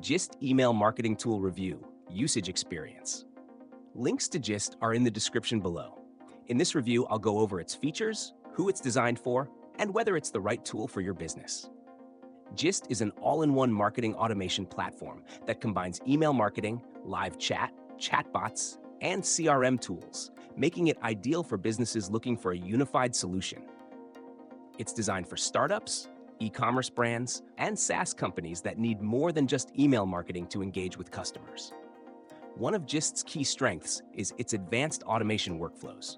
Gist Email Marketing Tool Review, Usage Experience. Links to Gist are in the description below. In this review, I'll go over its features, who it's designed for, and whether it's the right tool for your business. Gist is an all-in-one marketing automation platform that combines email marketing, live chat, chatbots, and CRM tools, making it ideal for businesses looking for a unified solution. It's designed for startups, e-commerce brands, and SaaS companies that need more than just email marketing to engage with customers. One of Gist's key strengths is its advanced automation workflows.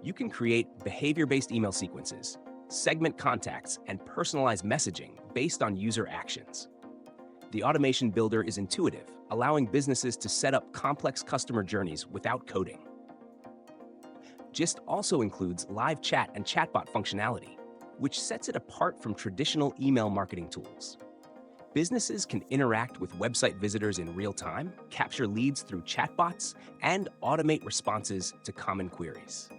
You can create behavior-based email sequences, segment contacts, and personalize messaging based on user actions. The automation builder is intuitive, allowing businesses to set up complex customer journeys without coding. Gist also includes live chat and chatbot functionality, which sets it apart from traditional email marketing tools. Businesses can interact with website visitors in real time, capture leads through chatbots, and automate responses to common queries.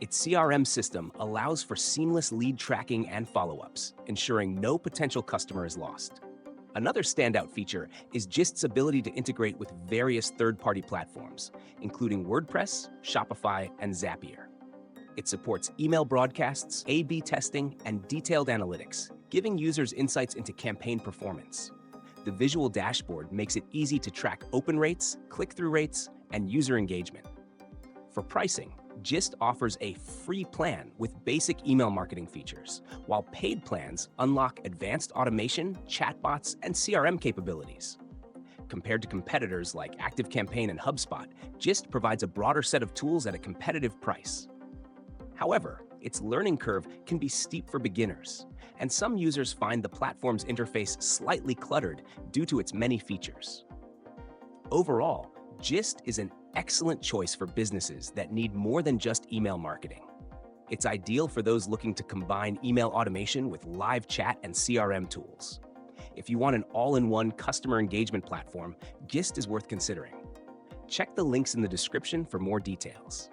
Its CRM system allows for seamless lead tracking and follow-ups, ensuring no potential customer is lost. Another standout feature is Gist's ability to integrate with various third-party platforms, including WordPress, Shopify, and Zapier. It supports email broadcasts, A/B testing, and detailed analytics, giving users insights into campaign performance. The visual dashboard makes it easy to track open rates, click-through rates, and user engagement. For pricing, Gist offers a free plan with basic email marketing features, while paid plans unlock advanced automation, chatbots, and CRM capabilities. Compared to competitors like ActiveCampaign and HubSpot, Gist provides a broader set of tools at a competitive price. However, its learning curve can be steep for beginners, and some users find the platform's interface slightly cluttered due to its many features. Overall, Gist is an excellent choice for businesses that need more than just email marketing. It's ideal for those looking to combine email automation with live chat and CRM tools. If you want an all-in-one customer engagement platform, Gist is worth considering. Check the links in the description for more details.